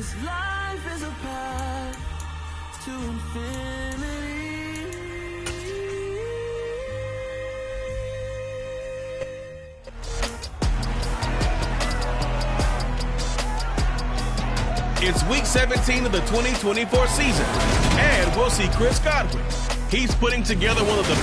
This life is a path to infinity. It's week 17 of the 2024 season, and we'll see Chris Godwin. He's putting together one of the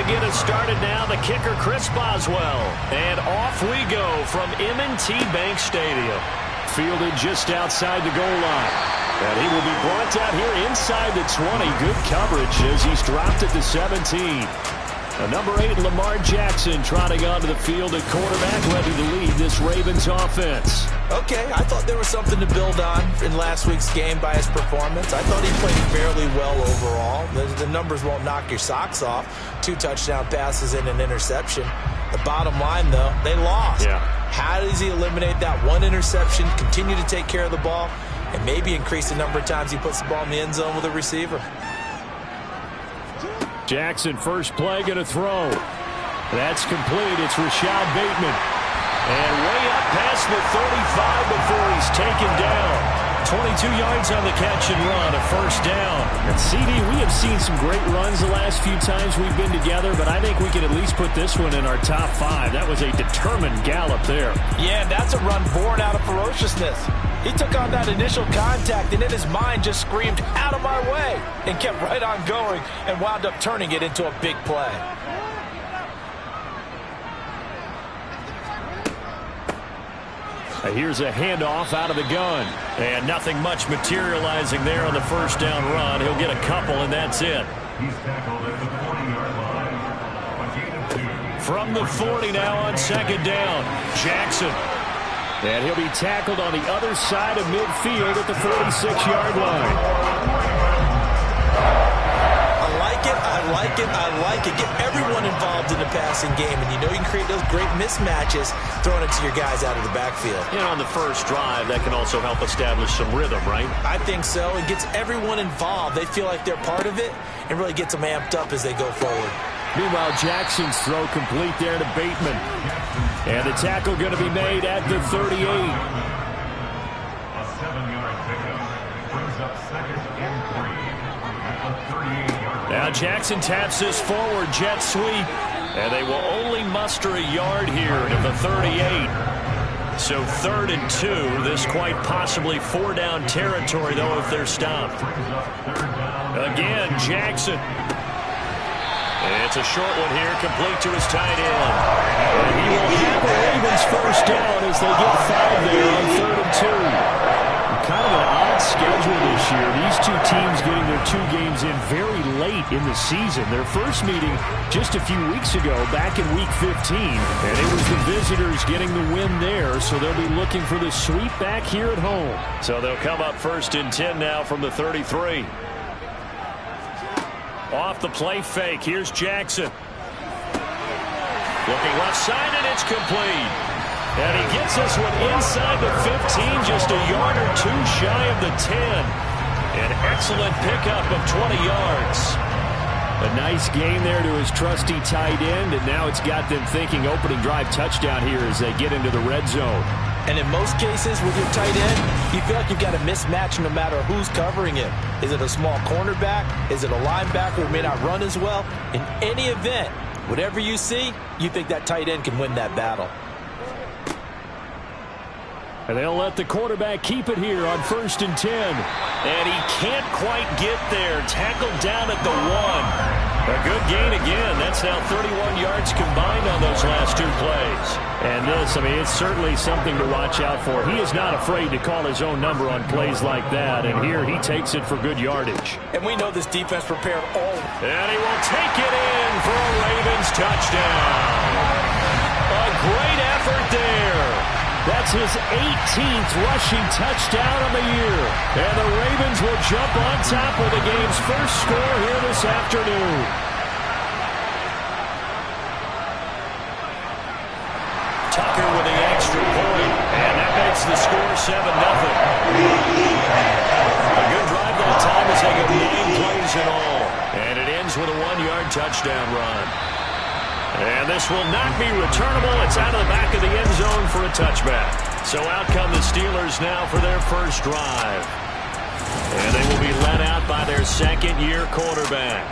get us started now, the kicker Chris Boswell. And off we go from M&T Bank Stadium. Fielded just outside the goal line. And he will be brought down here inside the 20. Good coverage as he's dropped it to 17. Number 8, Lamar Jackson, trotting onto the field at quarterback, ready to lead this Ravens offense. Okay, I thought there was something to build on in last week's game by his performance. I thought he played fairly well overall. The numbers won't knock your socks off. 2 touchdown passes and an interception. The bottom line, though, they lost. Yeah. How does he eliminate that one interception, continue to take care of the ball, and maybe increase the number of times he puts the ball in the end zone with a receiver? Jackson, first play, going to throw. That's complete. It's Rashad Bateman. And way up past the 35 before he's taken down. 22 yards on the catch and run, a first down. And CD, we have seen some great runs the last few times we've been together, but I think we can at least put this one in our top 5. That was a determined gallop there. Yeah, and that's a run born out of ferociousness. He took on that initial contact, and in his mind just screamed, "Out of my way," and kept right on going and wound up turning it into a big play. Here's a handoff out of the gun. And nothing much materializing there on the first down run. He'll get a couple, and that's it. He's tackled at the 40-yard line. A gain of 2. From the 40 now on second down, Jackson. And he'll be tackled on the other side of midfield at the 46-yard line. I like it. Get everyone involved in the passing game, and you know you can create those great mismatches throwing it to your guys out of the backfield. And on the first drive, that can also help establish some rhythm, right? I think so. It gets everyone involved. They feel like they're part of it and really gets them amped up as they go forward. Meanwhile, Jackson's throw complete there to Bateman. And the tackle going to be made at the 38. A 7-yard pickup brings up second and 3 at the 38-yard line. Now Jackson taps this forward jet sweep. And they will only muster a yard here at the 38. So 3rd and 2. This quite possibly 4-down territory, though, if they're stopped. Again, Jackson. It's a short one here, complete to his tight end. And he will have the Ravens first down as they get 5 there on 3rd and 2. Kind of an odd schedule this year. These two teams getting their 2 games in very late in the season. Their first meeting just a few weeks ago, back in Week 15. And it was the visitors getting the win there, so they'll be looking for the sweep back here at home. So they'll come up 1st and 10 now from the 33. Off the play fake, here's Jackson. Looking left side, and it's complete. And he gets this one inside the 15, just a yard or 2 shy of the 10. An excellent pickup of 20 yards. A nice gain there to his trusty tight end, and now it's got them thinking opening drive touchdown here as they get into the red zone. And in most cases with your tight end, you feel like you've got a mismatch no matter who's covering him. Is it a small cornerback? Is it a linebacker who may not run as well? In any event, whatever you see, you think that tight end can win that battle. And they'll let the quarterback keep it here on 1st and 10. And he can't quite get there. Tackled down at the 1. A good gain again. That's now 31 yards combined on those last 2 plays. And this, I mean, it's certainly something to watch out for. He is not afraid to call his own number on plays like that. And here he takes it for good yardage. And we know this defense prepared all. And he will take it in for a Ravens touchdown. A great effort there. That's his 18th rushing touchdown of the year. And the Ravens will jump on top with the game's first score here this afternoon. Tucker with the extra point. And that makes the score 7-0. take it 9 plays in all. And it ends with a 1-yard touchdown run. And this will not be returnable. It's out of the back of the end zone for a touchback. So out come the Steelers now for their first drive. And they will be led out by their second-year quarterback.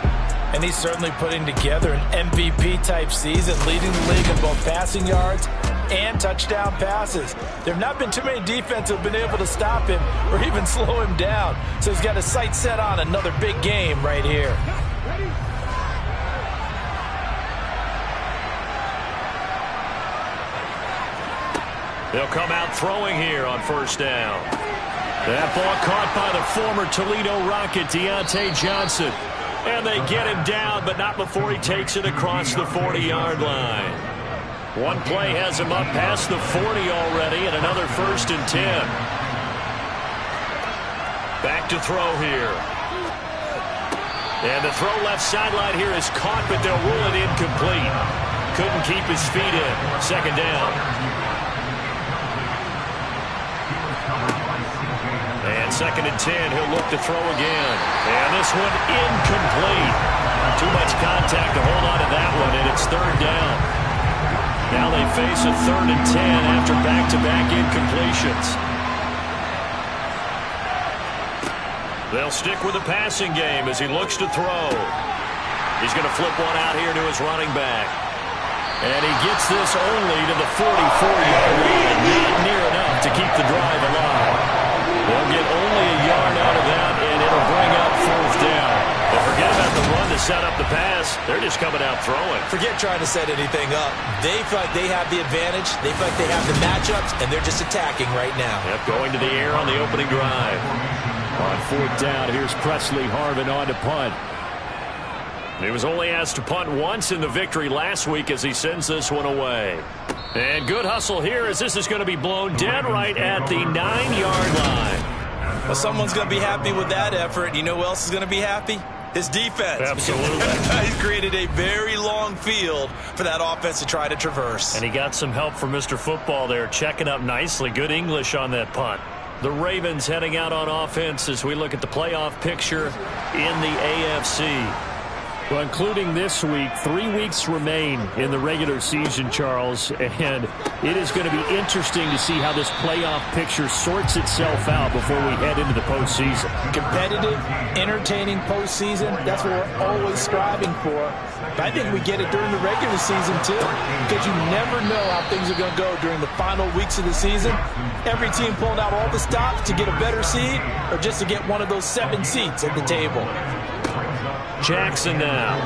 And he's certainly putting together an MVP-type season, leading the league in both passing yards and touchdown passes. There have not been too many defenses that have been able to stop him or even slow him down. So he's got his sights set on another big game right here. They'll come out throwing here on first down. That ball caught by the former Toledo Rocket, Deontay Johnson. And they get him down, but not before he takes it across the 40-yard line. One play has him up past the 40 already, and another 1st and 10. Back to throw here. And the throw left sideline here is caught, but they'll rule it incomplete. Couldn't keep his feet in. Second down. And 2nd and 10, he'll look to throw again. And this one incomplete. Too much contact to hold on to that one, and it's 3rd down. Now they face a 3rd and 10 after back-to-back incompletions. They'll stick with the passing game as he looks to throw. He's going to flip one out here to his running back. And he gets this only to the 44-yard line. Not near enough to keep the drive alive. They'll get only a yard out of that, and it'll bring up 4th down. But forget about the run to set up the pass. They're just coming out throwing. Forget trying to set anything up. They feel like they have the advantage. They feel like they have the matchups, and they're just attacking right now. Yep, going to the air on the opening drive. On 4th down, here's Presley Harvin on to punt. He was only asked to punt once in the victory last week as he sends this one away. And good hustle here as this is going to be blown dead right at the 9-yard line. Well, someone's going to be happy with that effort. You know who else is going to be happy? His defense. Absolutely. He's created a very long field for that offense to try to traverse. And he got some help from Mr. Football there, checking up nicely. Good English on that punt. The Ravens heading out on offense as we look at the playoff picture in the AFC. Well, including this week, 3 weeks remain in the regular season, Charles, and it is going to be interesting to see how this playoff picture sorts itself out before we head into the postseason. Competitive, entertaining postseason, that's what we're always striving for. But I think we get it during the regular season, too, because you never know how things are going to go during the final weeks of the season. Every team pulling out all the stops to get a better seed or just to get one of those 7 seats at the table. Jackson now.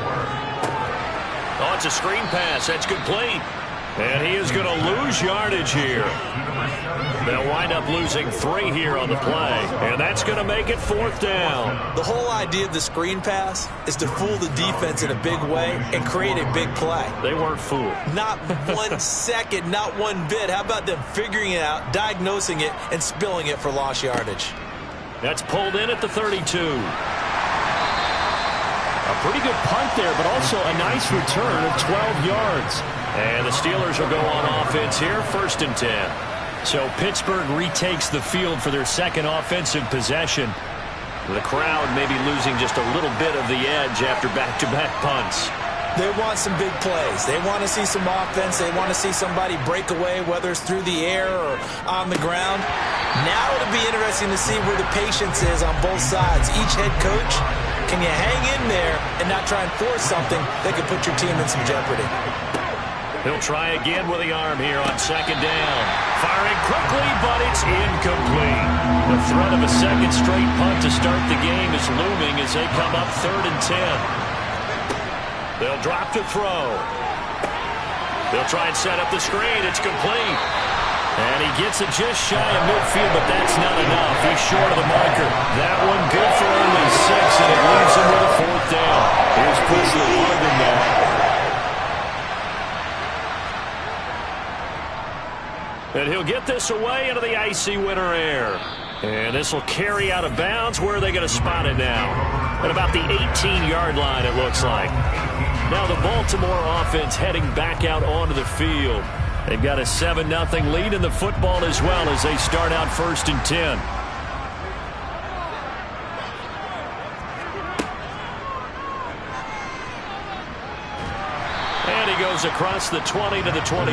Oh, it's a screen pass. That's complete. And he is going to lose yardage here. They'll wind up losing 3 here on the play. And that's going to make it 4th down. The whole idea of the screen pass is to fool the defense in a big way and create a big play. They weren't fooled. Not 1 second, not 1 bit. How about them figuring it out, diagnosing it, and spilling it for lost yardage? That's pulled in at the 32. A pretty good punt there, but also a nice return of 12 yards. And the Steelers will go on offense here, 1st and 10. So Pittsburgh retakes the field for their second offensive possession. The crowd maybe losing just a little bit of the edge after back-to-back punts. They want some big plays. They want to see some offense. They want to see somebody break away, whether it's through the air or on the ground. Now it'll be interesting to see where the patience is on both sides. Each head coach, can you hang in there and not try and force something that could put your team in some jeopardy? He'll try again with the arm here on 2nd down. Firing quickly, but it's incomplete. The threat of a second straight punt to start the game is looming as they come up 3rd and 10. They'll drop to throw. They'll try and set up the screen. It's complete. And he gets it just shy of midfield, but that's not enough. He's short of the marker. That one good for only 6, and it leaves him with a 4th down. Here's Presley Harvin now. And he'll get this away into the icy winter air. And this will carry out of bounds. Where are they going to spot it now? At about the 18-yard line, it looks like. Now the Baltimore offense heading back out onto the field. They've got a 7-0 lead in the football as well as they start out 1st and 10. he goes across the 20 to the 22. He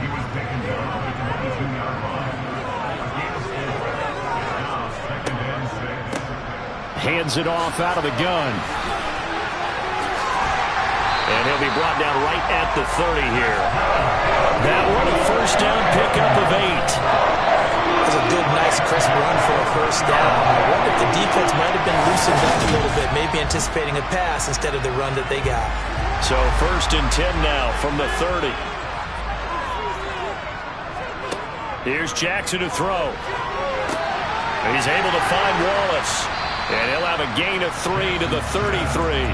was taken down at the 22-yard line. Again, now 2nd and 6. Hands it off out of the gun. And he'll be brought down right at the 30 here. That one a first down pickup of 8. That's a good, nice, crisp run for a first down. I wonder if the defense might have been loosened up a little bit, maybe anticipating a pass instead of the run that they got. So 1st and 10 now from the 30. Here's Jackson to throw. He's able to find Wallace. And he'll have a gain of 3 to the 33.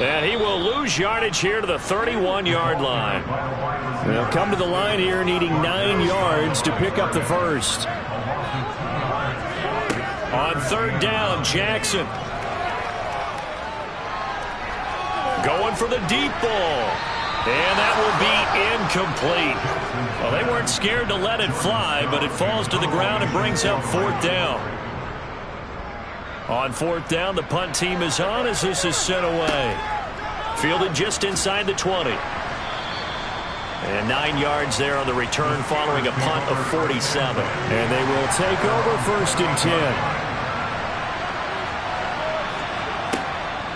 And he will lose yardage here to the 31-yard line. They'll come to the line here needing 9 yards to pick up the first. On 3rd down, Jackson. Going for the deep ball. And that will be incomplete. Well, they weren't scared to let it fly, but it falls to the ground and brings up 4th down. On 4th down, the punt team is on as this is sent away. Fielded just inside the 20. And 9 yards there on the return following a punt of 47. And they will take over 1st and 10.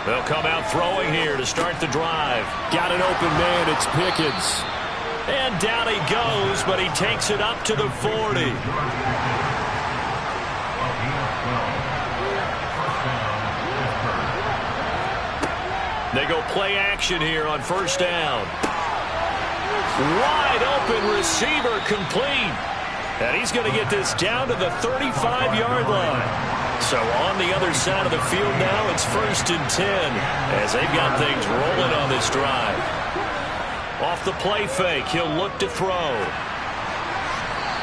They'll come out throwing here to start the drive. Got an open man, it's Pickens. And down he goes, but he takes it up to the 40. They go play action here on 1st down. Wide open receiver complete. And he's going to get this down to the 35-yard line. So on the other side of the field now, it's 1st and 10 as they've got things rolling on this drive. Off the play fake, he'll look to throw.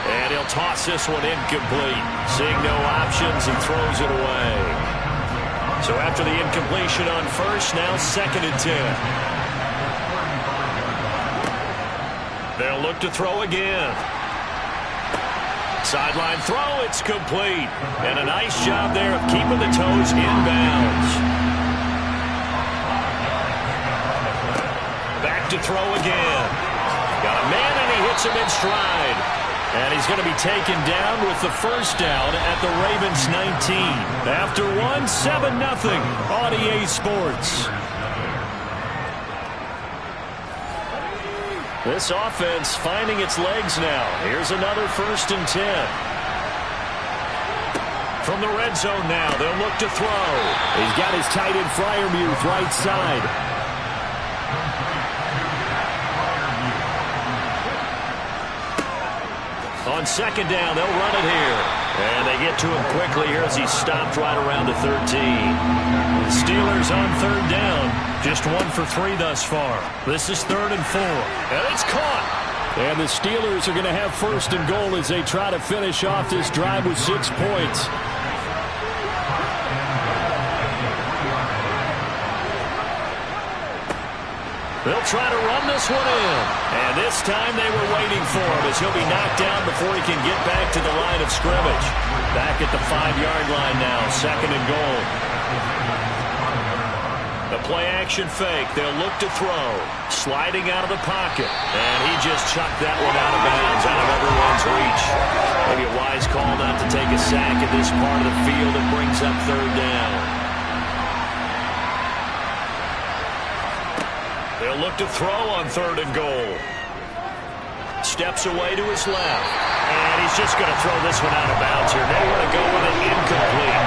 And he'll toss this one incomplete. Seeing no options, he throws it away. So after the incompletion on 1st, now 2nd and 10. They'll look to throw again. Sideline throw, it's complete. And a nice job there of keeping the toes inbounds. Back to throw again. Got a man and he hits him in stride. And he's going to be taken down with the first down at the Ravens 19. After 7-0 on EA Sports. This offense finding its legs now. Here's another 1st and 10. From the red zone now, they'll look to throw. He's got his tight end Freiermuth right side. On 2nd down, they'll run it here. And they get to him quickly here as he stopped right around the 13. The Steelers on 3rd down. Just 1 for 3 thus far. This is 3rd and 4. And it's caught. And the Steelers are going to have 1st and goal as they try to finish off this drive with 6 points. They'll try to run this one in. And this time they were waiting for him as he'll be knocked down before he can get back to the line of scrimmage. Back at the 5-yard line now, 2nd and goal. The play-action fake. They'll look to throw. Sliding out of the pocket. And he just chucked that one out of bounds, out of everyone's reach. Maybe a wise call not to take a sack at this part of the field. It brings up 3rd down. They'll look to throw on 3rd and goal. Steps away to his left. And he's just going to throw this one out of bounds here. They want to go with it incomplete.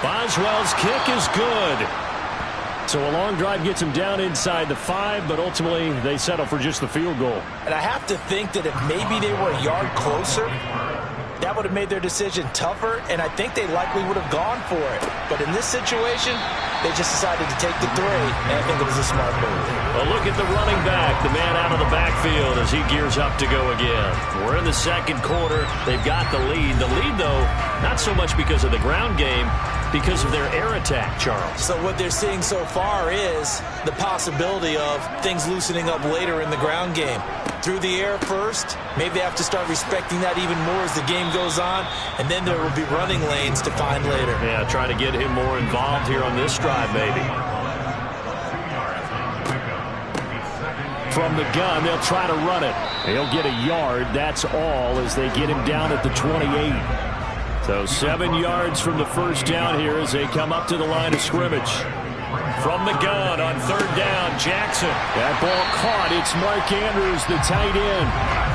Boswell's kick is good. So a long drive gets him down inside the 5, but ultimately they settle for just the field goal. And I have to think that if maybe they were a yard closer, that would have made their decision tougher, and I think they likely would have gone for it. But in this situation, they just decided to take the 3, and I think it was a smart move. Well, look at the running back, the man out of the backfield as he gears up to go again. We're in the second quarter. They've got the lead. The lead, though, not so much because of the ground game, because of their air attack, Charles. So what they're seeing so far is the possibility of things loosening up later in the ground game. Through the air first, maybe they have to start respecting that even more as the game goes on, and then there will be running lanes to find later. Yeah, try to get him more involved here on this drive, maybe. From the gun, they'll try to run it. He'll get a yard, that's all, as they get him down at the 28. So 7 yards from the first down here as they come up to the line of scrimmage. From the gun on 3rd down, Jackson. That ball caught. It's Mark Andrews, the tight end.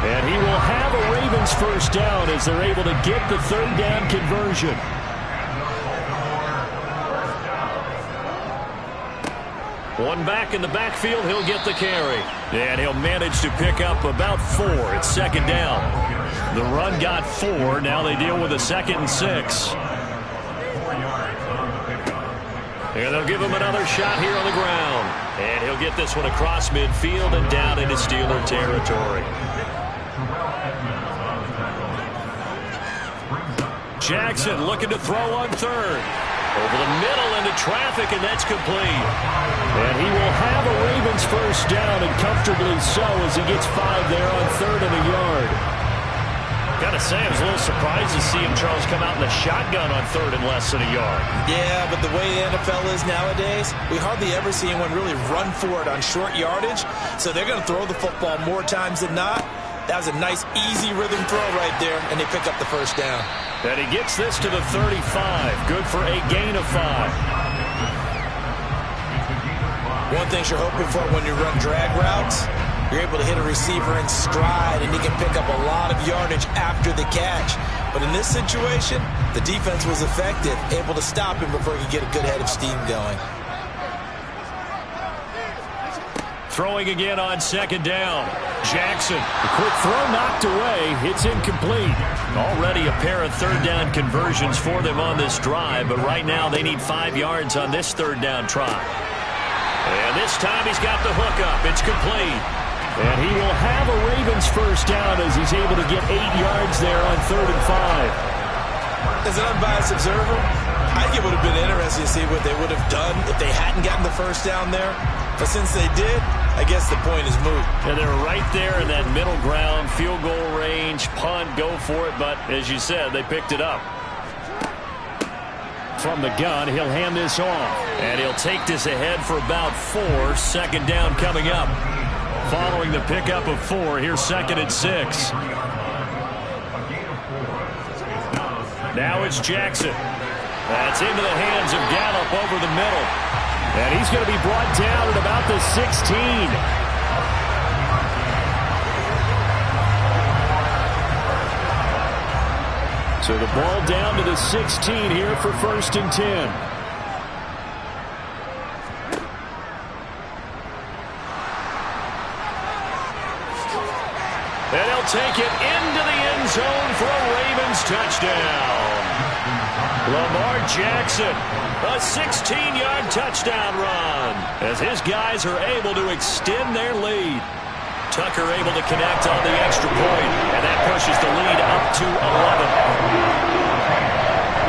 And he will have a Ravens first down as they're able to get the 3rd down conversion. One back in the backfield, he'll get the carry. And he'll manage to pick up about 4. It's 2nd down. The run got 4. Now they deal with a 2nd and 6. And they'll give him another shot here on the ground. And he'll get this one across midfield and down into Steeler territory. Jackson looking to throw on 3rd. Over the middle into traffic, and that's complete. And he will have a Ravens first down, and comfortably so, as he gets 5 there on 3rd and a yard. Gotta say, I was a little surprised to see him, Charles, come out in the shotgun on 3rd and less than a yard. Yeah, but the way the NFL is nowadays, we hardly ever see anyone really run for it on short yardage. So they're going to throw the football more times than not. That was a nice, easy rhythm throw right there, and they pick up the first down. And he gets this to the 35. Good for a gain of 5. One thing you're hoping for when you run drag routes, you're able to hit a receiver in stride, and he can pick up a lot of yardage after the catch. But in this situation, the defense was effective, able to stop him before he could get a good head of steam going. Throwing again on 2nd down. Jackson. The quick throw knocked away. It's incomplete. Already a pair of 3rd down conversions for them on this drive, but right now they need 5 yards on this 3rd down try. And this time he's got the hook up. It's complete. And he will have a Ravens first down as he's able to get 8 yards there on 3rd and 5. As an unbiased observer, I think it would have been interesting to see what they would have done if they hadn't gotten the first down there. But since they did, I guess the point is moot. And they're right there in that middle ground, field goal range, punt, go for it. But as you said, they picked it up. From the gun, he'll hand this off. And he'll take this ahead for about 4. 2nd down coming up. Following the pickup of 4, here's 2nd and 6. Now it's Jackson. That's into the hands of Gallup over the middle. And he's going to be brought down at about the 16. So the ball down to the 16 here for 1st and 10. And he'll take it into the end zone for a Ravens touchdown. Lamar Jackson, a 16-yard touchdown run as his guys are able to extend their lead. Tucker able to connect on the extra point, and that pushes the lead up to 11.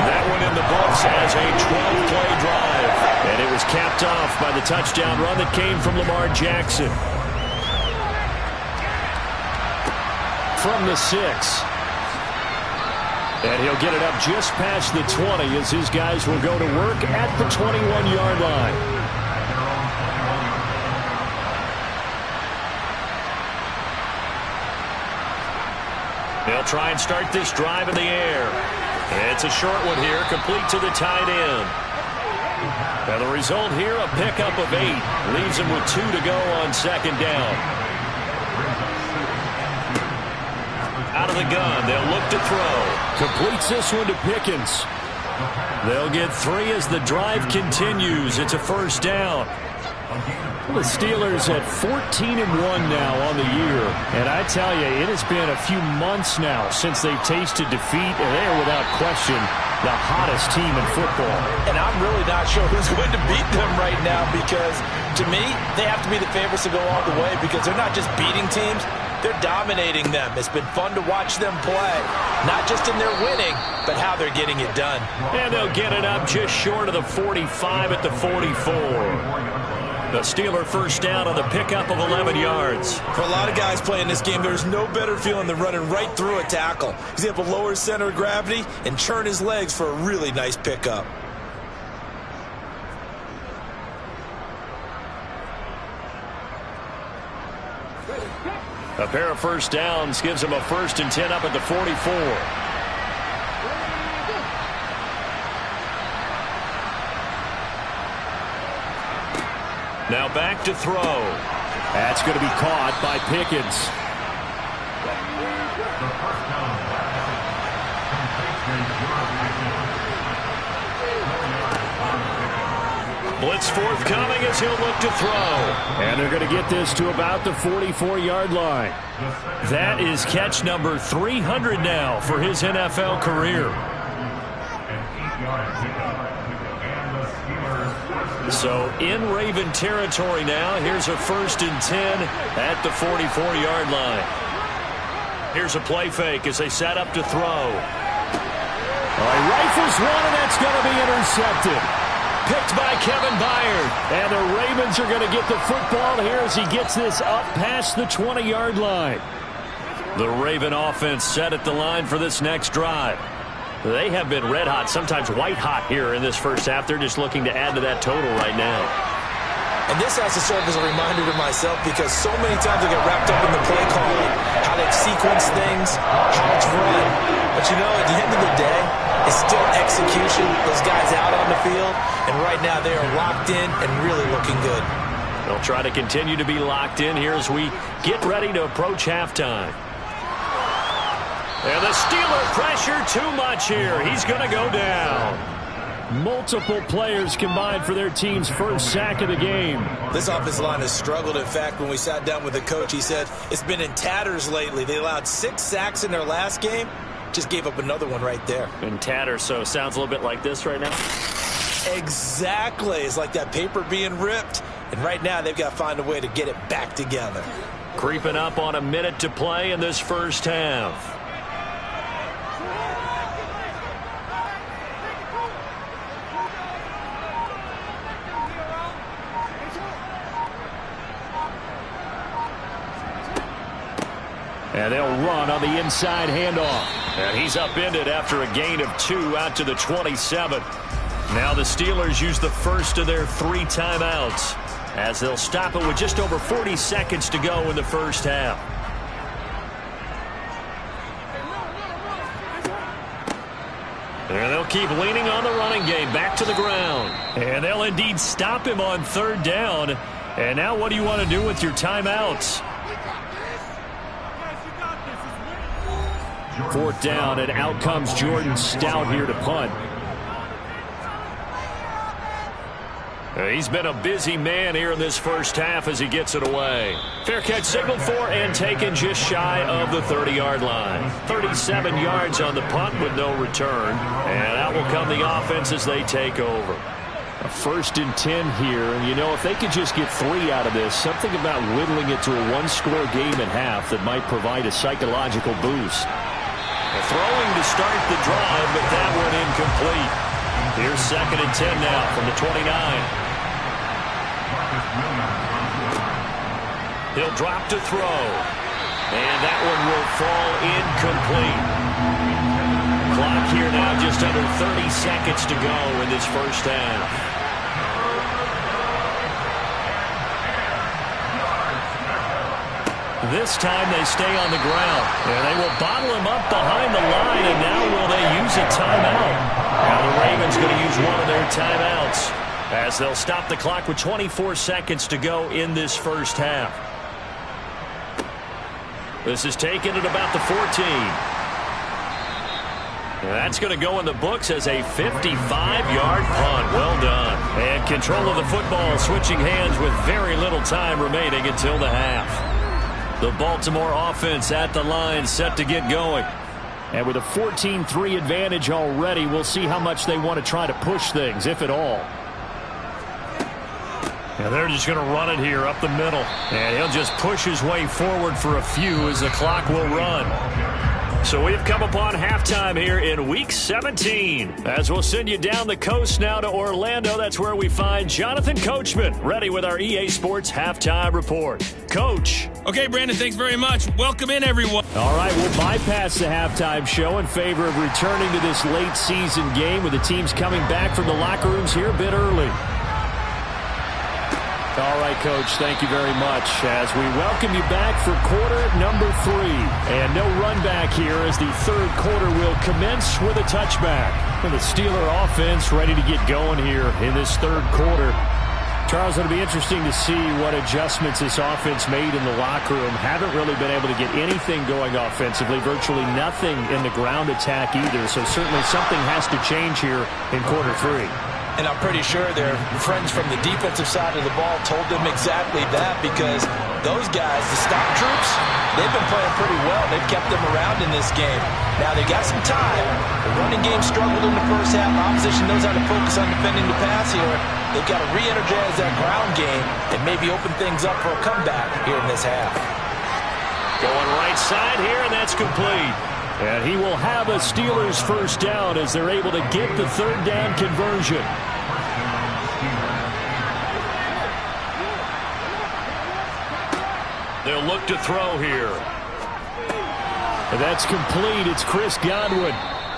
That one in the books as a 12-play drive, and it was capped off by the touchdown run that came from Lamar Jackson. From the 6. And he'll get it up just past the 20 as his guys will go to work at the 21-yard line. They'll try and start this drive in the air. It's a short one here, complete to the tight end. And the result here, a pickup of 8. Leaves him with 2 to go on 2nd down. Out of the gun, they'll look to throw. Completes this one to Pickens. They'll get 3 as the drive continues. It's a first down. The Steelers at 14-1 now on the year. And I tell you, it has been a few months now since they've tasted defeat, and they are without question the hottest team in football. And I'm really not sure who's going to beat them right now, because to me, they have to be the favorites to go all the way, because they're not just beating teams, they're dominating them. It's been fun to watch them play, not just in their winning, but how they're getting it done. And they'll get it up just short of the 45 at the 44. The Steeler first down on the pickup of 11 yards. For a lot of guys playing this game, there's no better feeling than running right through a tackle. He's able to lower his center of gravity and churn his legs for a really nice pickup. A pair of first downs gives him a 1st and 10 up at the 44. Now back to throw. That's going to be caught by Pickens. Blitz forthcoming as he'll look to throw. And they're going to get this to about the 44-yard line. That is catch number 300 now for his NFL career. So in Raven territory now. Here's a 1st and 10 at the 44-yard line. Here's a play fake as they set up to throw. He rifles one, and that's going to be intercepted. Picked by Kevin Byard. And the Ravens are going to get the football here as he gets this up past the 20-yard line. The Raven offense set at the line for this next drive. They have been red hot, sometimes white hot here in this first half. They're just looking to add to that total right now. And this has to serve as a reminder to myself, because so many times I get wrapped up in the play calling, how they've sequenced things, how it's run. But you know, at the end of the day, it's still execution. Those guys out on the field, and right now they are locked in and really looking good. They'll try to continue to be locked in here as we get ready to approach halftime. And the Steeler pressure too much here. He's going to go down. Multiple players combined for their team's first sack of the game. This offensive line has struggled. In fact, when we sat down with the coach, he said it's been in tatters lately. They allowed 6 sacks in their last game. Just gave up another one right there. In tatters, so sounds a little bit like this right now. Exactly. It's like that paper being ripped. And right now they've got to find a way to get it back together. Creeping up on a minute to play in this first half. And they'll run on the inside handoff. And he's upended after a gain of 2 out to the 27. Now the Steelers use the first of their 3 timeouts as they'll stop it with just over 40 seconds to go in the first half. And they'll keep leaning on the running game back to the ground. And they'll indeed stop him on 3rd down. And now what do you want to do with your timeouts? 4th down, and out comes Jordan Stout here to punt. He's been a busy man here in this first half as he gets it away. Fair catch signaled for and taken just shy of the 30-yard line. 37 yards on the punt with no return. And out will come the offense as they take over. A 1st and 10 here, and you know, if they could just get 3 out of this, something about whittling it to a 1-score game at half that might provide a psychological boost. Throwing to start the drive, but that one incomplete. Here's 2nd and 10 now from the 29. He'll drop to throw. And that one will fall incomplete. Clock here now just under 30 seconds to go in this first half. This time they stay on the ground. And they will bottle him up behind the line, and now will they use a timeout? Now the Ravens going to use one of their timeouts as they'll stop the clock with 24 seconds to go in this first half. This is taken at about the 14. That's going to go in the books as a 55-yard punt. Well done. And control of the football switching hands with very little time remaining until the half. The Baltimore offense at the line set to get going. And with a 14-3 advantage already, we'll see how much they want to try to push things, if at all. And they're just going to run it here up the middle. And he'll just push his way forward for a few as the clock will run. So we've come upon halftime here in Week 17. As we'll send you down the coast now to Orlando, that's where we find Jonathan Coachman, ready with our EA Sports Halftime Report. Coach. Okay, Brandon, thanks very much. Welcome in, everyone. All right, we'll bypass the halftime show in favor of returning to this late season game with the teams coming back from the locker rooms here a bit early. All right, Coach, thank you very much as we welcome you back for quarter number 3. And no run back here as the third quarter will commence with a touchback. And the Steeler offense ready to get going here in this third quarter. Charles, it'll be interesting to see what adjustments this offense made in the locker room. Haven't really been able to get anything going offensively, virtually nothing in the ground attack either. So certainly something has to change here in quarter 3. And I'm pretty sure their friends from the defensive side of the ball told them exactly that, because those guys, the stop troops, they've been playing pretty well. They've kept them around in this game. Now, they've got some time. The running game struggled in the first half. Opposition knows how to focus on defending the pass here. They've got to re-energize that ground game and maybe open things up for a comeback here in this half. Going right side here, and that's complete. And he will have a Steelers first down as they're able to get the third down conversion. They'll look to throw here. And that's complete. It's Chris Godwin.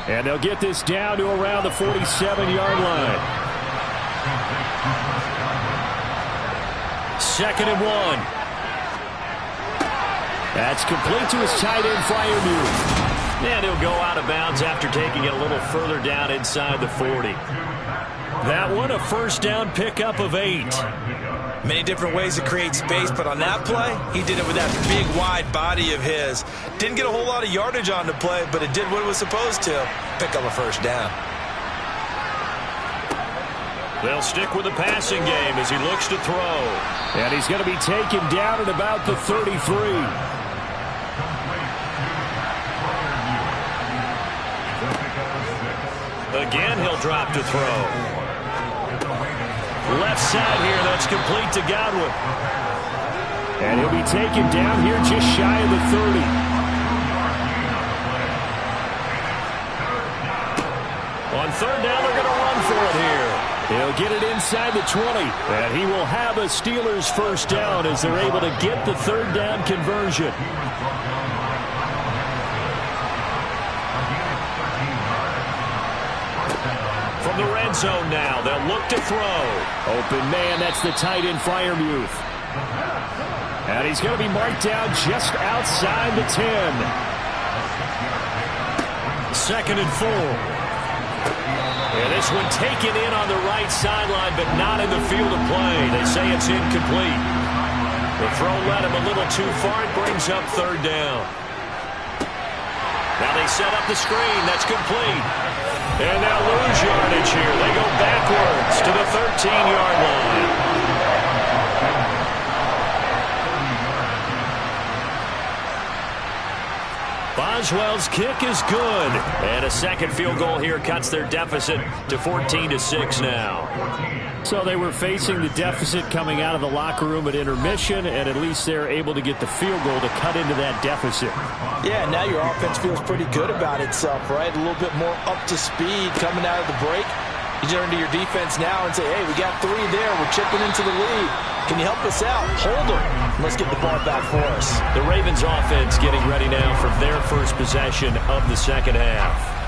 And they'll get this down to around the 47-yard line. 2nd and 1. That's complete to his tight end, Freiermuth. And he'll go out of bounds after taking it a little further down inside the 40. That one, a first down pickup of 8. Many different ways to create space, but on that play, he did it with that big, wide body of his. Didn't get a whole lot of yardage on the play, but it did what it was supposed to. Pick up a first down. They'll stick with the passing game as he looks to throw. And he's going to be taken down at about the 33. Again, he'll drop to throw. Left side here, that's complete to Godwin. And he'll be taken down here just shy of the 30. On third down, they're going to run for it here. He'll get it inside the 20. And he will have a Steelers first down as they're able to get the third down conversion. From the red zone now, they'll look to throw. Open man, that's the tight end, Freiermuth. And he's going to be marked down just outside the 10. 2nd and 4. And this one taken in on the right sideline, but not in the field of play. They say it's incomplete. The throw led him a little too far. It brings up third down. Now they set up the screen. That's complete. And now lose yardage here. They go backwards to the 13-yard line. Boswell's kick is good. And a second field goal here cuts their deficit to 14-6 now. So they were facing the deficit coming out of the locker room at intermission, and at least they're able to get the field goal to cut into that deficit. Yeah, now your offense feels pretty good about itself, right? A little bit more up to speed coming out of the break. You turn to your defense now and say, hey, we got 3 there. We're chipping into the lead. Can you help us out? Hold them. Let's get the ball back for us. The Ravens offense getting ready now for their first possession of the second half.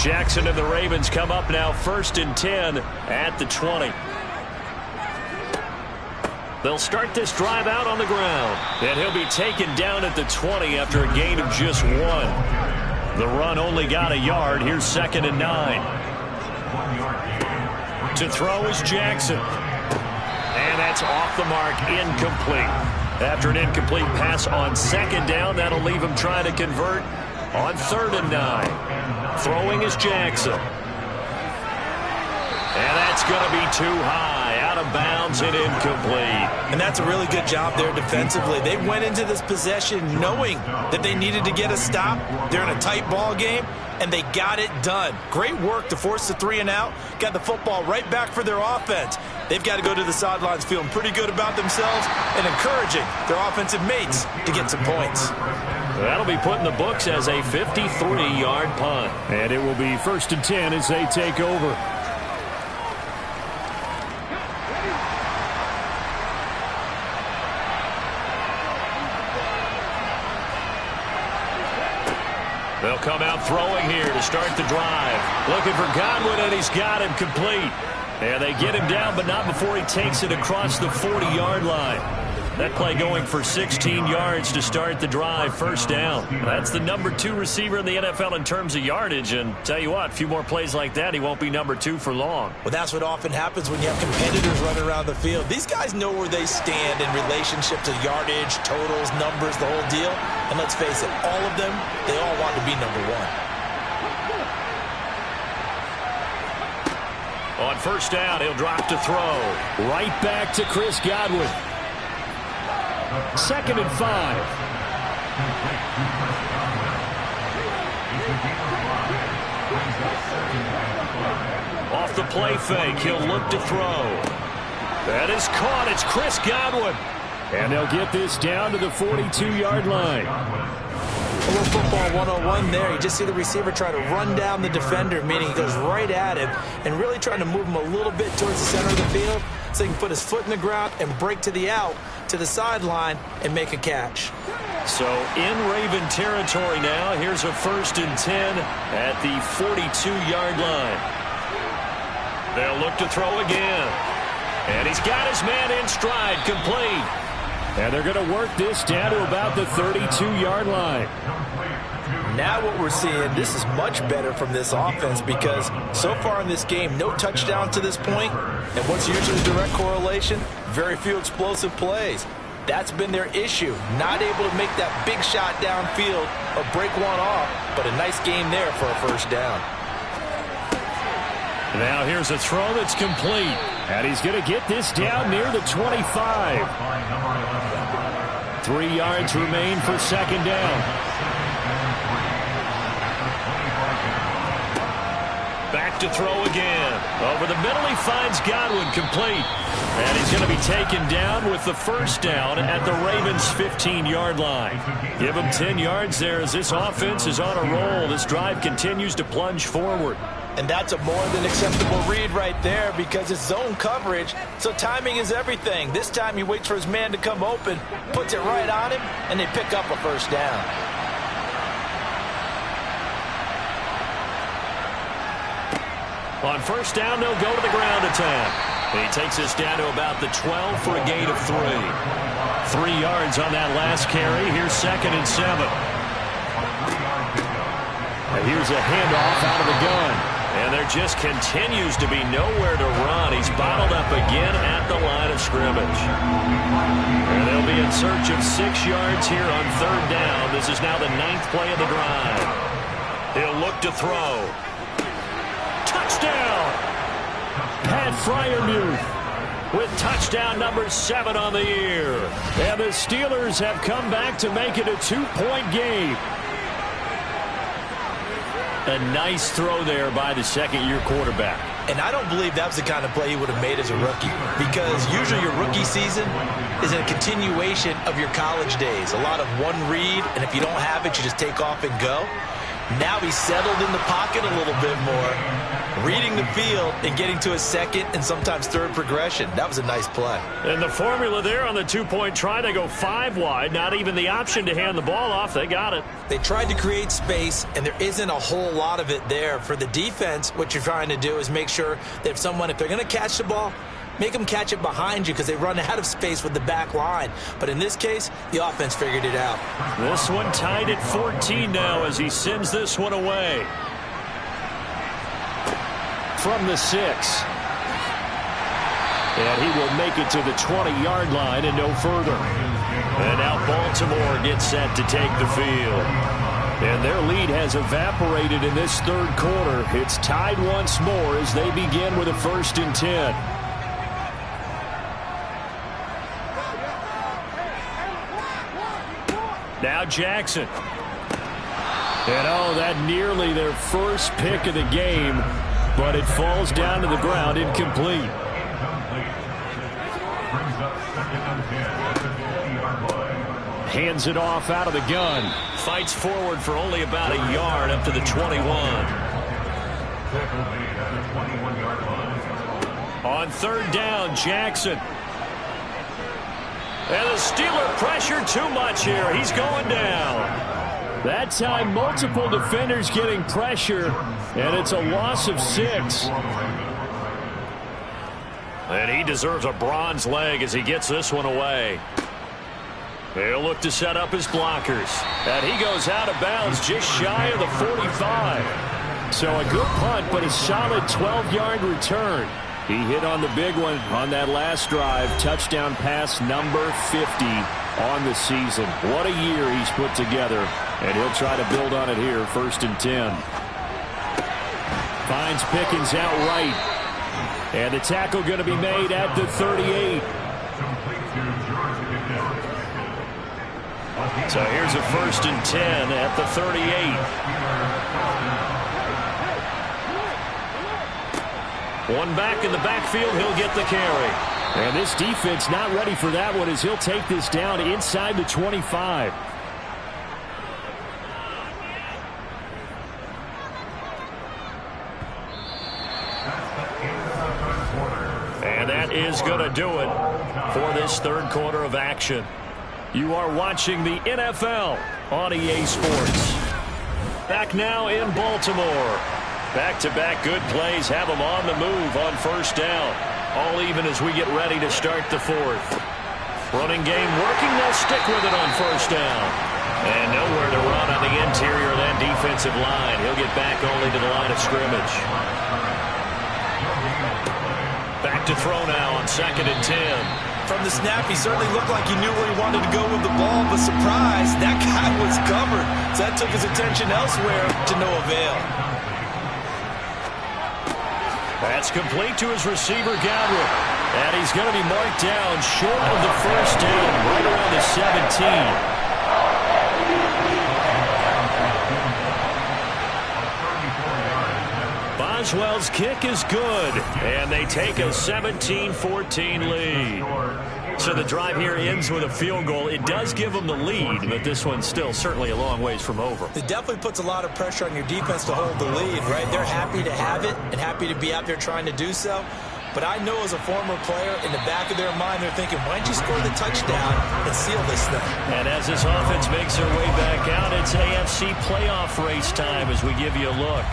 Jackson and the Ravens come up now 1st and 10 at the 20. They'll start this drive out on the ground. And he'll be taken down at the 20 after a gain of just 1. The run only got a yard. Here's 2nd and 9. To throw is Jackson. And that's off the mark, incomplete. After an incomplete pass on second down, that'll leave him trying to convert on 3rd and 9. Throwing is Jackson. And that's going to be too high, out of bounds and incomplete. And that's a really good job there defensively. They went into this possession knowing that they needed to get a stop. They're in a tight ball game, and they got it done. Great work to force the 3 and out. Got the football right back for their offense. They've got to go to the sidelines feeling pretty good about themselves and encouraging their offensive mates to get some points. That'll be put in the books as a 53-yard punt. And it will be 1st and 10 as they take over. They'll come out throwing here to start the drive. Looking for Godwin, and he's got him complete. And they get him down, but not before he takes it across the 40-yard line. That play going for 16 yards to start the drive, 1st down. That's the number 2 receiver in the NFL in terms of yardage. And tell you what, a few more plays like that, he won't be number 2 for long. Well, that's what often happens when you have competitors running around the field. These guys know where they stand in relationship to yardage, totals, numbers, the whole deal. And let's face it, all of them, they all want to be number 1. On 1st down, he'll drop to throw. Right back to Chris Godwin. 2nd and 5. Off the play fake, he'll look to throw. That is caught. It's Chris Godwin. And they'll get this down to the 42-yard line. A little football 101 there. You just see the receiver try to run down the defender, meaning he goes right at him and really trying to move him a little bit towards the center of the field so he can put his foot in the ground and break to the out, to the sideline, and make a catch. So in Raven territory now, here's a 1st and 10 at the 42-yard line. They'll look to throw again. And he's got his man in stride, complete. And they're going to work this down to about the 32-yard line. Now what we're seeing, this is much better from this offense because so far in this game, no touchdown to this point. And what's usually a direct correlation? Very few explosive plays. That's been their issue. Not able to make that big shot downfield or break one off, but a nice game there for a 1st down. Now here's a throw that's complete. And he's going to get this down near the 25. 3 yards remain for 2nd down. Back to throw again. Over the middle, he finds Godwin, complete. And he's going to be taken down with the 1st down at the Ravens' 15-yard line. Give him 10 yards there as this offense is on a roll. This drive continues to plunge forward. And that's a more than acceptable read right there because it's zone coverage, so timing is everything. This time he waits for his man to come open, puts it right on him, and they pick up a 1st down. On 1st down, they'll go to the ground attack. He takes us down to about the 12 for a gain of 3. 3 yards on that last carry. Here's 2nd and 7. And here's a handoff out of the gun. And there just continues to be nowhere to run. He's bottled up again at the line of scrimmage. And they'll be in search of 6 yards here on 3rd down. This is now the 9th play of the drive. He'll look to throw. Touchdown! Pat Freiermuth with touchdown number 7 on the year. And the Steelers have come back to make it a 2-point game. A nice throw there by the 2nd-year quarterback. And I don't believe that was the kind of play he would have made as a rookie because usually your rookie season is a continuation of your college days. A lot of one read, and if you don't have it, you just take off and go. Now he's settled in the pocket a little bit more, reading the field and getting to his 2nd and sometimes 3rd progression. That was a nice play. And the formula there on the 2-point try to go 5 wide, not even the option to hand the ball off. They got it. They tried to create space, and there isn't a whole lot of it there. For the defense, what you're trying to do is make sure that if they're going to catch the ball, make them catch it behind you because they run out of space with the back line. But in this case, the offense figured it out. This one tied at 14 now as he sends this one away. From the 6. And he will make it to the 20-yard line and no further. And now Baltimore gets set to take the field. And their lead has evaporated in this third quarter. It's tied once more as they begin with a 1st and 10. Now Jackson. And that nearly their first pick of the game, but it falls down to the ground incomplete. Hands it off out of the gun. Fights forward for only about a yard up to the 21. On 3rd down, Jackson. And the Steeler pressure too much here. He's going down. That time, multiple defenders getting pressure, and it's a loss of 6. And he deserves a bronze leg as he gets this one away. He'll look to set up his blockers. And he goes out of bounds just shy of the 45. So a good punt, but a solid 12-yard return. He hit on the big one on that last drive. Touchdown pass number 50 on the season. What a year he's put together. And he'll try to build on it here, 1st and 10. Finds Pickens out right. And the tackle going to be made at the 38. So here's a 1st and 10 at the 38. One back in the backfield, he'll get the carry. And this defense not ready for that one as he'll take this down inside the 25. And that is going to do it for this third quarter of action. You are watching the NFL on EA Sports. Back now in Baltimore. Back-to-back good plays have them on the move on 1st down. All even as we get ready to start the 4th. Running game working. They'll stick with it on 1st down. And nowhere to run on the interior of that defensive line. He'll get back only to the line of scrimmage. Back to throw now on 2nd and 10. From the snap, he certainly looked like he knew where he wanted to go with the ball, but surprise, that guy was covered. So that took his attention elsewhere to no avail. That's complete to his receiver, Godwin. And he's going to be marked down short of the 1st down, right around the 17. Boswell's kick is good, and they take a 17-14 lead. So the drive here ends with a field goal. It does give them the lead, but this one's still certainly a long ways from over. It definitely puts a lot of pressure on your defense to hold the lead, right? They're happy to have it and happy to be out there trying to do so. But I know as a former player, in the back of their mind, they're thinking, why don't you score the touchdown and seal this thing? And as this offense makes their way back out, it's AFC playoff race time as we give you a look.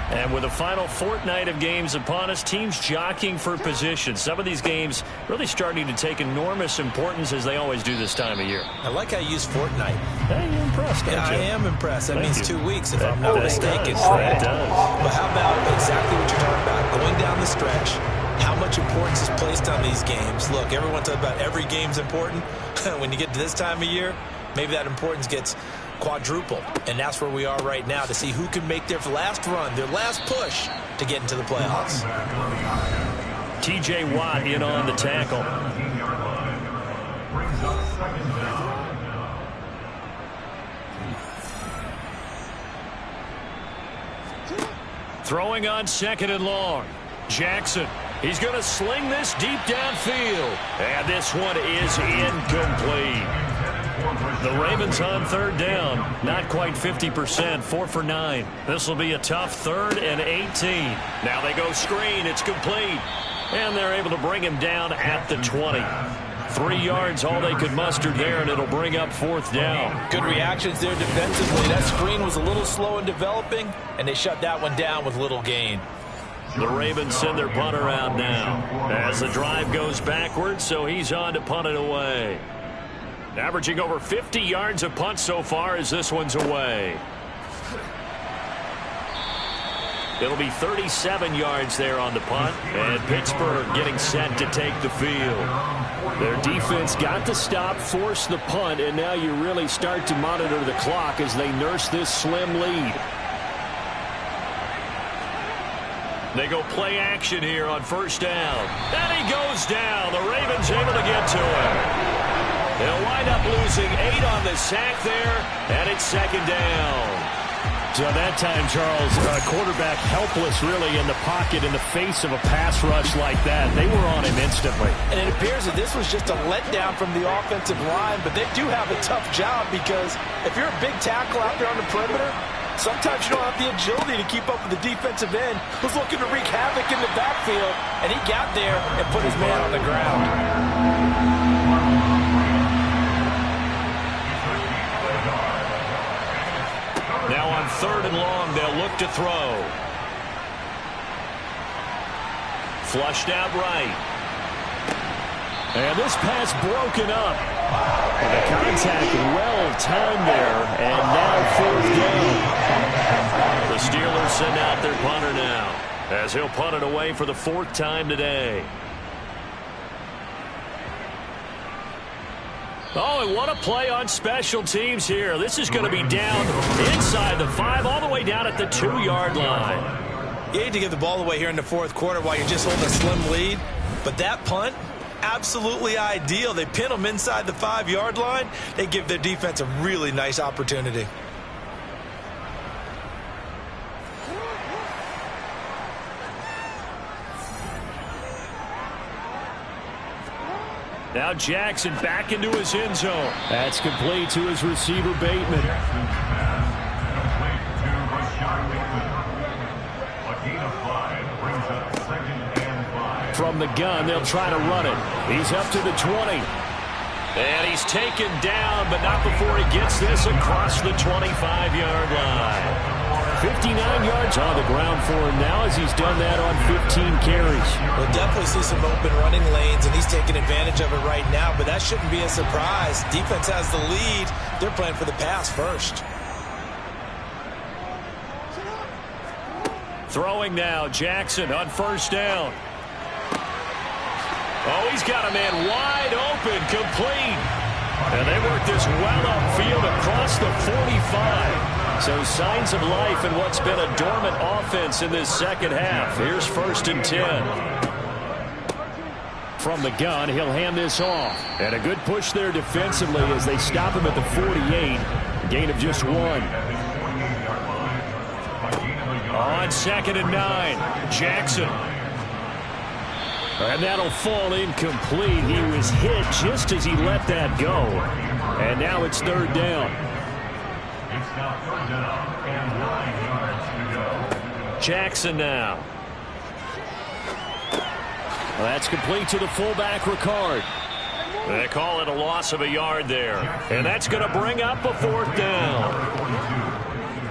And with the final fortnight of games upon us, teams jockeying for position. Some of these games really starting to take enormous importance as they always do this time of year. I like how you use fortnight. Hey, you're impressed, aren't you? I am impressed. That means 2 weeks, if I'm not mistaken. That does. But how about exactly what you're talking about? Going down the stretch, how much importance is placed on these games. Look, everyone talks about every game's important. When you get to this time of year, maybe that importance gets quadruple, and that's where we are right now to see who can make their last run, their last push to get into the playoffs. T.J. Watt in on the tackle. Throwing on 2nd and long. Jackson. He's going to sling this deep downfield. And this one is incomplete. The Ravens on 3rd down. Not quite 50%. 4 for 9. This will be a tough 3rd and 18. Now they go screen. It's complete. And they're able to bring him down at the 20. 3 yards, all they could muster there, and it'll bring up 4th down. Good reactions there defensively. That screen was a little slow in developing, and they shut that one down with little gain. The Ravens send their punter out now as the drive goes backwards, so he's on to punt it away. Averaging over 50 yards a punt so far as this one's away. 2 It'll be 37 yards there on the punt, and Pittsburgh getting set to take the field. Their defense got the stop, forced the punt, and now you really start to monitor the clock as they nurse this slim lead. They go play action here on first down. And he goes down. The Ravens able to get to him. They'll wind up losing 8 on the sack there, and it's second down. So that time, Charles, quarterback helpless really in the pocket in the face of a pass rush like that. They were on him instantly. And it appears that this was just a letdown from the offensive line, but they do have a tough job because if you're a big tackle out there on the perimeter, sometimes you don't have the agility to keep up with the defensive end who's looking to wreak havoc in the backfield, and he got there and put his man on the ground. Now on 3rd and long, they'll look to throw. Flushed out right. And this pass broken up. And the contact well timed there, and now 4th down. The Steelers send out their punter now, as he'll punt it away for the 4th time today. Oh, and what a play on special teams here. This is going to be down inside the 5, all the way down at the 2-yard line. You hate to give the ball away here in the 4th quarter while you're just holding a slim lead, but that punt, absolutely ideal. They pin them inside the 5-yard line. They give their defense a really nice opportunity. Now Jackson back into his end zone. That's complete to his receiver, Bateman. Jackson's pass complete to Rashad Bateman. A gain of 5 brings up 2nd and 5. From the gun, they'll try to run it. He's up to the 20. And he's taken down, but not before he gets this across the 25-yard line. 59 yards on the ground for him now as he's done that on 15 carries. We'll definitely see some open running lanes, and he's taking advantage of it right now, but that shouldn't be a surprise. Defense has the lead. They're playing for the pass first. Throwing now, Jackson on 1st down. Oh, he's got a man wide open, complete. And they work this well upfield across the 45. So signs of life in what's been a dormant offense in this second half. Here's 1st and 10. From the gun, he'll hand this off. And a good push there defensively as they stop him at the 48. A gain of just 1. On 2nd and 9, Jackson. And that'll fall incomplete. He was hit just as he let that go. And now it's 3rd down. It's now 3rd down and 9 yards to go. Jackson now. Well, that's complete to the fullback, Ricard. They call it a loss of a yard there. And that's going to bring up a 4th down.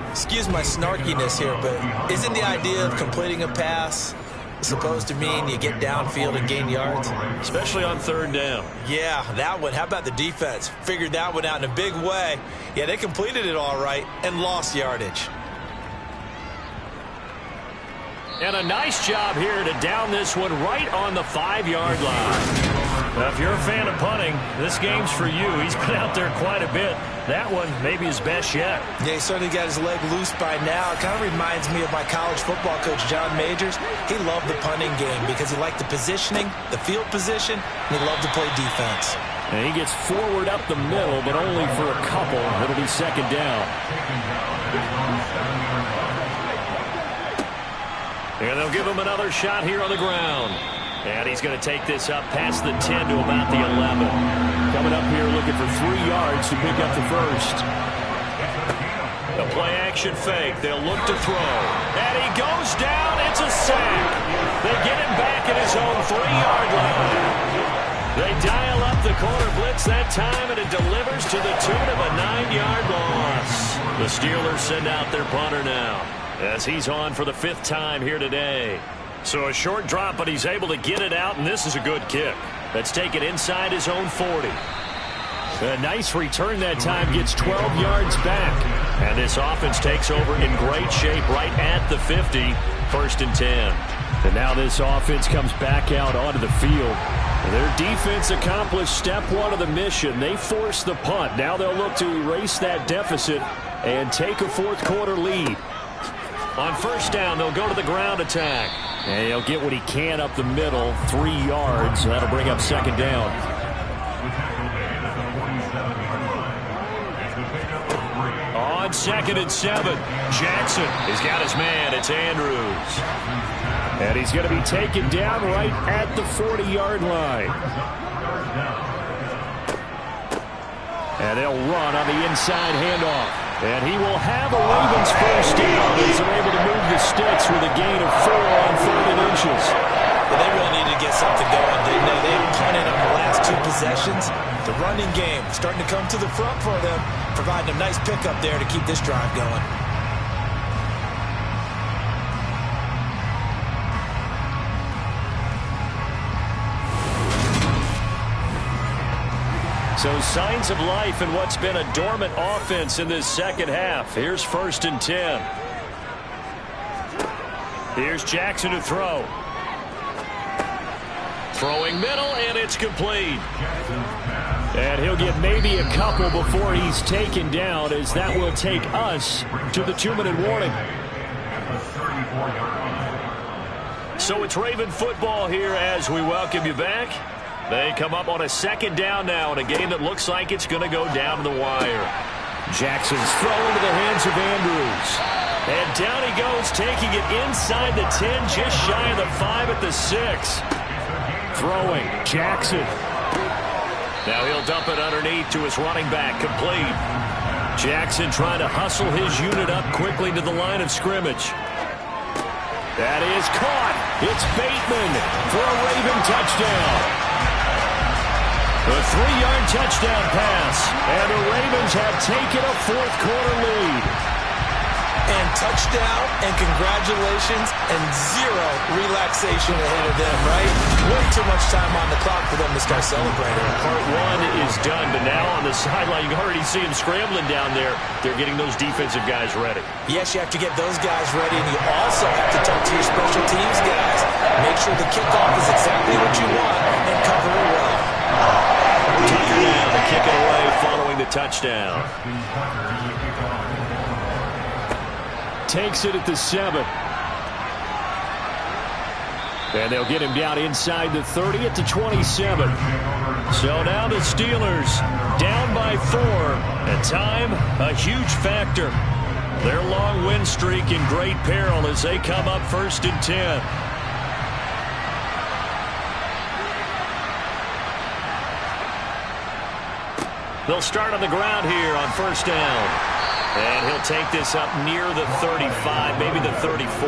Excuse my snarkiness here, but isn't the idea of completing a pass supposed to mean you get downfield and gain yards? Especially on 3rd down. Yeah, that one. How about the defense? Figured that one out in a big way. Yeah, they completed it all right and lost yardage. And a nice job here to down this one right on the 5-yard line. Now, if you're a fan of punting, this game's for you. He's been out there quite a bit. That one maybe his best yet. Yeah, he certainly got his leg loose by now. It kind of reminds me of my college football coach, John Majors. He loved the punting game because he liked the positioning, the field position, and he loved to play defense. And he gets forward up the middle, but only for a couple. It'll be 2nd down. And they'll give him another shot here on the ground. And he's going to take this up past the 10 to about the 11. Coming up here looking for 3 yards to pick up the 1st. The play-action fake. They'll look to throw. And he goes down. It's a sack. They get him back at his own 3-yard line. They dial up the corner blitz that time, and it delivers to the tune of a 9-yard loss. The Steelers send out their punter now, as he's on for the 5th time here today. So a short drop, but he's able to get it out, and this is a good kick. That's taken inside his own 40. A nice return that time, gets 12 yards back. And this offense takes over in great shape right at the 50. First and 10. And now this offense comes back out onto the field. Their defense accomplished step one of the mission. They forced the punt. Now they'll look to erase that deficit and take a fourth quarter lead. On first down, they'll go to the ground attack. And he'll get what he can up the middle, 3 yards. That'll bring up second down. On 2nd and 7, Jackson has got his man. It's Andrews. And he's going to be taken down right at the 40-yard line. And they'll run on the inside handoff. And he will have a Ravens first down as they're able to move the sticks with a gain of 4 on 3rd and inches. Well, they really needed to get something going, didn't they? They punted on the last 2 possessions. The running game starting to come to the front for them, providing a nice pickup there to keep this drive going. So signs of life in what's been a dormant offense in this second half. Here's 1st and 10. Here's Jackson to throw. Throwing middle, and it's complete. And he'll get maybe a couple before he's taken down, as that will take us to the 2-minute warning. So it's Raven football here as we welcome you back. They come up on a second down now in a game that looks like it's going to go down to the wire. Jackson's throw into the hands of Andrews. And down he goes, taking it inside the 10, just shy of the 5 at the 6. Throwing, Jackson. Now he'll dump it underneath to his running back, complete. Jackson trying to hustle his unit up quickly to the line of scrimmage. That is caught. It's Bateman for a Raven touchdown. A 3-yard touchdown pass, and the Ravens have taken a fourth quarter lead. And touchdown, and congratulations, and 0 relaxation ahead of them, right? Way too much time on the clock for them to start celebrating. Part 1 is done, but now on the sideline, you can already see them scrambling down there. They're getting those defensive guys ready. Yes, you have to get those guys ready, and you also have to talk to your special teams guys. Make sure the kickoff is exactly what you want, and cover it well. Tucker now to kick it away following the touchdown. Takes it at the 7. And they'll get him down inside the 30 at the 27. So now the Steelers down by 4. At time, a huge factor. Their long win streak in great peril as they come up 1st and 10. They'll start on the ground here on 1st down. And he'll take this up near the 35, maybe the 34.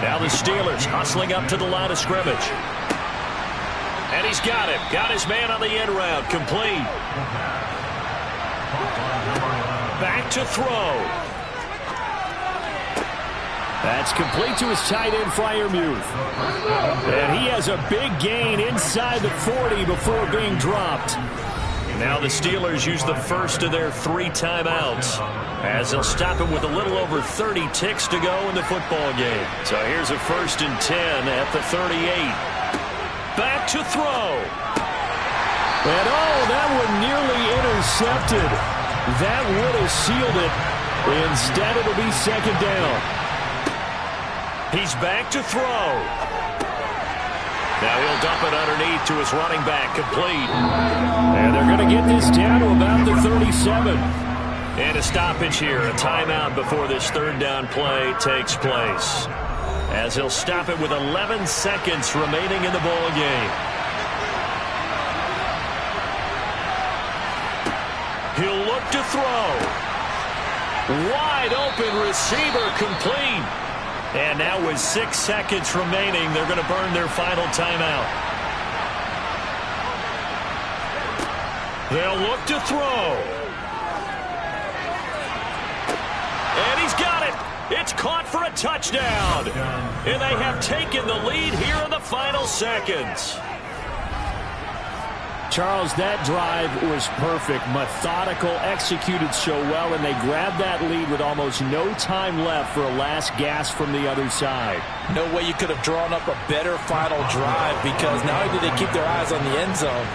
Now the Steelers hustling up to the line of scrimmage. And he's got him. Got his man on the end route. Complete. Back to throw. That's complete to his tight end, Freiermuth. And he has a big gain inside the 40 before being dropped. Now the Steelers use the first of their 3 timeouts as they'll stop him with a little over 30 ticks to go in the football game. So here's a 1st and 10 at the 38. Back to throw. And that one nearly intercepted. That would have sealed it. Instead, it'll be second down. He's back to throw. Now he'll dump it underneath to his running back, complete. And they're going to get this down to about the 37. And a stoppage here, a timeout before this 3rd down play takes place. As he'll stop it with 11 seconds remaining in the ball game. He'll look to throw. Wide open receiver, complete. And now with 6 seconds remaining, they're going to burn their final timeout. They'll look to throw. And he's got it. It's caught for a touchdown. And they have taken the lead here in the final seconds. Charles, that drive was perfect, methodical, executed so well, and they grabbed that lead with almost no time left for a last gasp from the other side. No way you could have drawn up a better final drive, because not only did they keep their eyes on the end zone,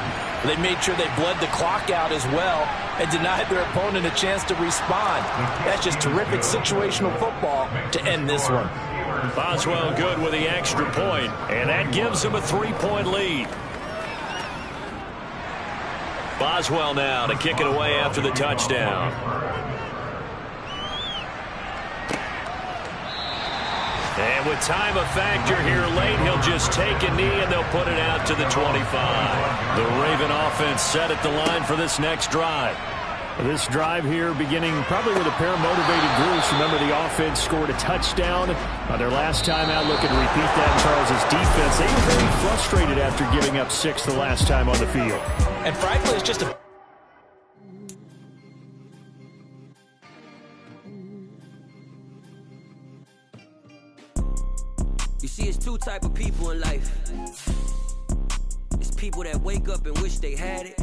they made sure they bled the clock out as well and denied their opponent a chance to respond. That's just terrific situational football to end this one. Boswell good with the extra point, and that gives them a 3-point lead. Boswell now to kick it away after the touchdown. And with time a factor here late, he'll just take a knee and they'll put it out to the 25. The Raven offense set at the line for this next drive. This drive here beginning probably with a pair of motivated groups. Remember, the offense scored a touchdown on their last time out. Looking to repeat that in Charles's defense. They were very frustrated after giving up 6 the last time on the field. And frankly, it's just a... You see, it's two type of people in life. It's people that wake up and wish they had it,